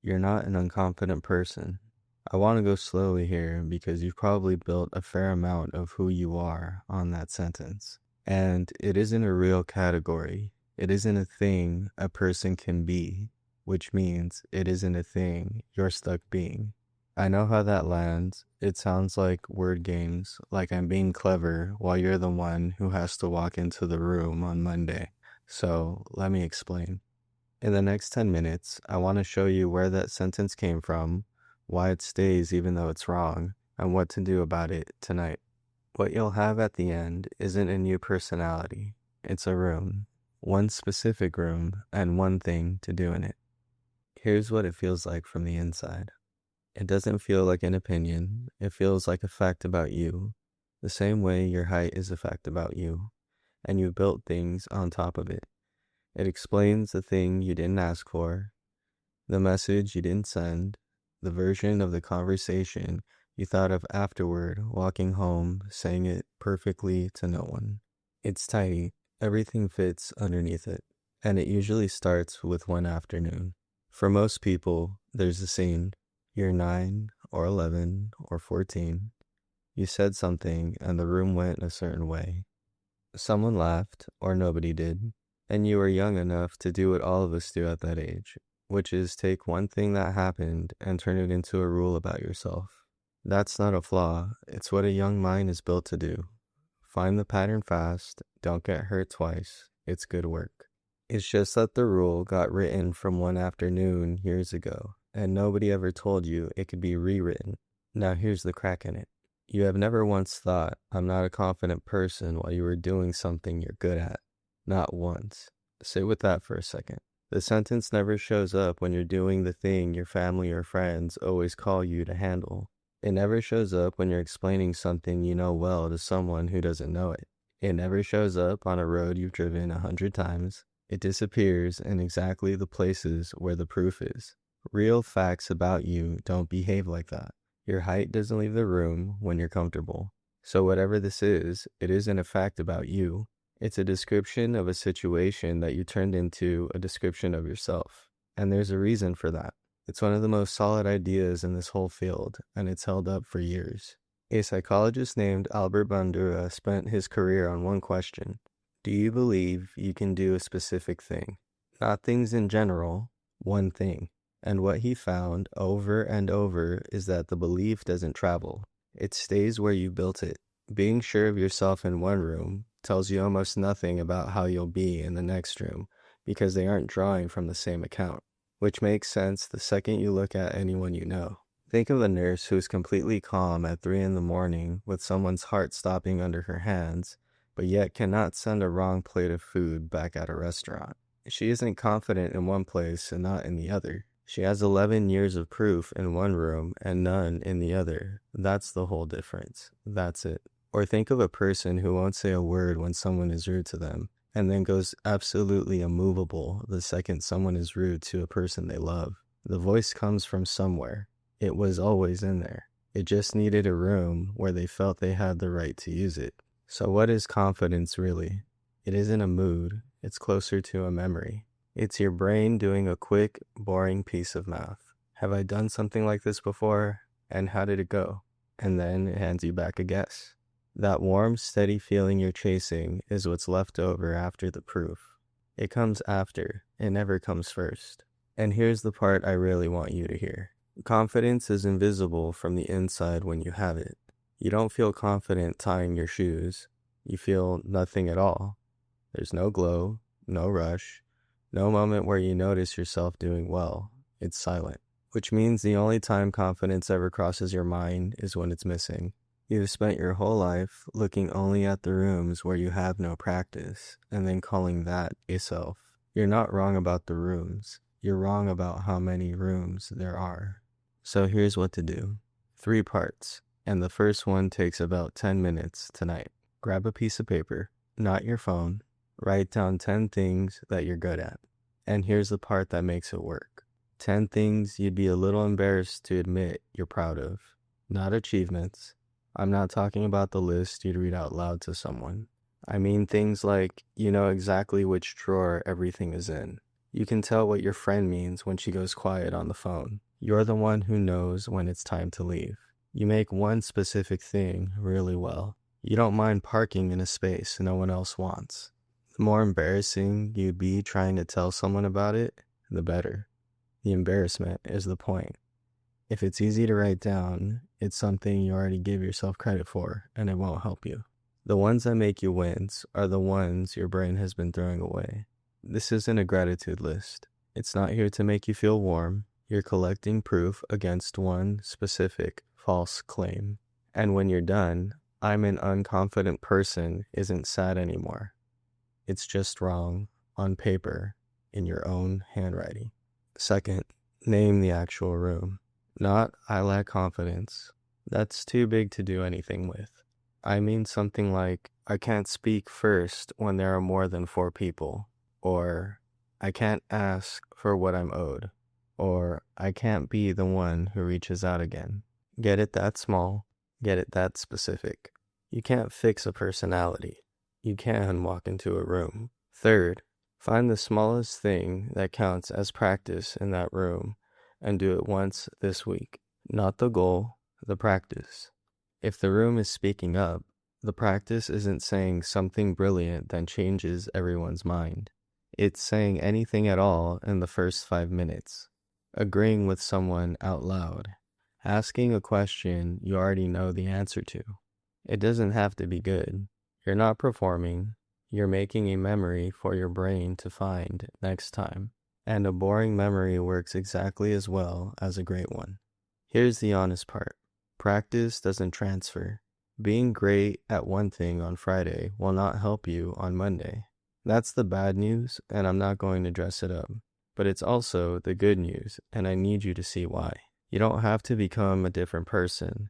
You're not an unconfident person. I want to go slowly here because you've probably built a fair amount of who you are on that sentence. And it isn't a real category. It isn't a thing a person can be, which means it isn't a thing you're stuck being. I know how that lands. It sounds like word games, like I'm being clever while you're the one who has to walk into the room on Monday. So let me explain. In the next 10 minutes, I want to show you where that sentence came from, why it stays even though it's wrong, and what to do about it tonight. What you'll have at the end isn't a new personality. It's a room. One specific room, and one thing to do in it. Here's what it feels like from the inside. It doesn't feel like an opinion. It feels like a fact about you, the same way your height is a fact about you, and you built things on top of it. It explains the thing you didn't ask for, the message you didn't send, the version of the conversation you thought of afterward, walking home, saying it perfectly to no one. It's tidy. Everything fits underneath it, and it usually starts with one afternoon. For most people, there's a scene. You're 9 or 11 or 14. You said something and the room went a certain way. Someone laughed or nobody did. And you were young enough to do what all of us do at that age, which is take one thing that happened and turn it into a rule about yourself. That's not a flaw. It's what a young mind is built to do. Find the pattern fast. Don't get hurt twice. It's good work. It's just that the rule got written from one afternoon years ago, and nobody ever told you it could be rewritten. Now here's the crack in it. You have never once thought, I'm not a confident person while you were doing something you're good at. Not once. Sit with that for a second. The sentence never shows up when you're doing the thing your family or friends always call you to handle. It never shows up when you're explaining something you know well to someone who doesn't know it. It never shows up on a road you've driven 100 times. It disappears in exactly the places where the proof is. Real facts about you don't behave like that. Your height doesn't leave the room when you're comfortable. So whatever this is, it isn't a fact about you. It's a description of a situation that you turned into a description of yourself. And there's a reason for that. It's one of the most solid ideas in this whole field, and it's held up for years. A psychologist named Albert Bandura spent his career on one question. Do you believe you can do a specific thing? Not things in general, one thing. And what he found over and over is that the belief doesn't travel. It stays where you built it. Being sure of yourself in one room tells you almost nothing about how you'll be in the next room because they aren't drawing from the same account, which makes sense the second you look at anyone you know. Think of a nurse who's completely calm at 3 in the morning with someone's heart stopping under her hands, but yet cannot send a wrong plate of food back at a restaurant. She isn't confident in one place and not in the other. She has 11 years of proof in one room and none in the other. That's the whole difference. That's it. Or think of a person who won't say a word when someone is rude to them, and then goes absolutely immovable the second someone is rude to a person they love. The voice comes from somewhere. It was always in there. It just needed a room where they felt they had the right to use it. So what is confidence really? It isn't a mood. It's closer to a memory. It's your brain doing a quick, boring piece of math. Have I done something like this before? And how did it go? And then it hands you back a guess. That warm, steady feeling you're chasing is what's left over after the proof. It comes after. It never comes first. And here's the part I really want you to hear. Confidence is invisible from the inside when you have it. You don't feel confident tying your shoes. You feel nothing at all. There's no glow, no rush, no moment where you notice yourself doing well. It's silent. Which means the only time confidence ever crosses your mind is when it's missing. You've spent your whole life looking only at the rooms where you have no practice, and then calling that a self. You're not wrong about the rooms. You're wrong about how many rooms there are. So here's what to do. 3 parts, and the first one takes about 10 minutes tonight. Grab a piece of paper, not your phone. Write down 10 things that you're good at. And here's the part that makes it work. 10 things you'd be a little embarrassed to admit you're proud of. Not achievements. I'm not talking about the list you'd read out loud to someone. I mean things like you know exactly which drawer everything is in. You can tell what your friend means when she goes quiet on the phone. You're the one who knows when it's time to leave. You make one specific thing really well. You don't mind parking in a space no one else wants. The more embarrassing you'd be trying to tell someone about it, the better. The embarrassment is the point. If it's easy to write down, it's something you already give yourself credit for, and it won't help you. The ones that make you wince are the ones your brain has been throwing away. This isn't a gratitude list. It's not here to make you feel warm. You're collecting proof against one specific false claim. And when you're done, I'm an unconfident person isn't sad anymore. It's just wrong on paper in your own handwriting. Second, name the actual room. Not I lack confidence. That's too big to do anything with. I mean something like, I can't speak first when there are more than 4 people. Or, I can't ask for what I'm owed. Or, I can't be the one who reaches out again. Get it that small. Get it that specific. You can't fix a personality. You can walk into a room. Third, find the smallest thing that counts as practice in that room and do it once this week. Not the goal, the practice. If the room is speaking up, the practice isn't saying something brilliant that changes everyone's mind. It's saying anything at all in the first 5 minutes. Agreeing with someone out loud. Asking a question you already know the answer to. It doesn't have to be good. You're not performing. You're making a memory for your brain to find next time. And a boring memory works exactly as well as a great one. Here's the honest part. Practice doesn't transfer. Being great at one thing on Friday will not help you on Monday. That's the bad news, and I'm not going to dress it up. But it's also the good news, and I need you to see why. You don't have to become a different person.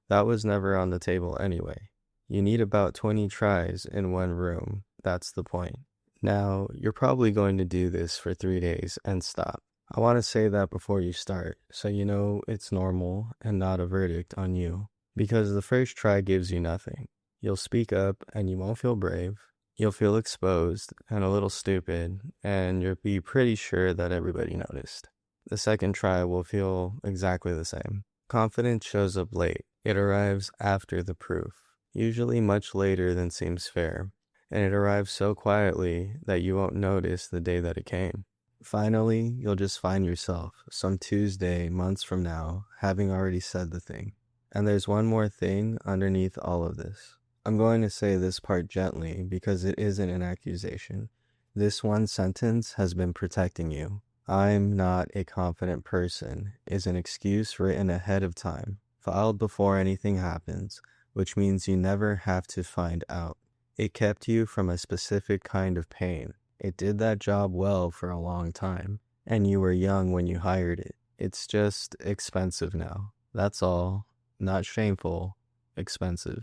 That was never on the table anyway. You need about 20 tries in one room. That's the point. Now, you're probably going to do this for 3 days and stop. I want to say that before you start, so you know it's normal and not a verdict on you. Because the first try gives you nothing. You'll speak up and you won't feel brave. You'll feel exposed and a little stupid, and you'll be pretty sure that everybody noticed. The second try will feel exactly the same. Confidence shows up late. It arrives after the proof, usually much later than seems fair, and it arrives so quietly that you won't notice the day that it came. Finally, you'll just find yourself, some Tuesday, months from now, having already said the thing. And there's one more thing underneath all of this. I'm going to say this part gently because it isn't an accusation. This one sentence has been protecting you. I'm not a confident person is an excuse written ahead of time, filed before anything happens, which means you never have to find out. It kept you from a specific kind of pain. It did that job well for a long time, and you were young when you hired it. It's just expensive now. That's all. Not shameful. Expensive.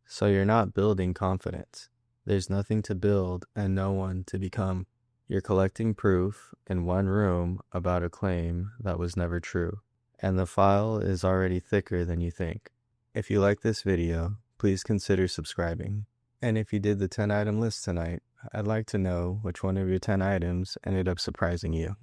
So you're not building confidence. There's nothing to build and no one to become. You're collecting proof in one room about a claim that was never true. And the file is already thicker than you think. If you like this video, please consider subscribing. And if you did the 10-item list tonight, I'd like to know which one of your 10 items ended up surprising you.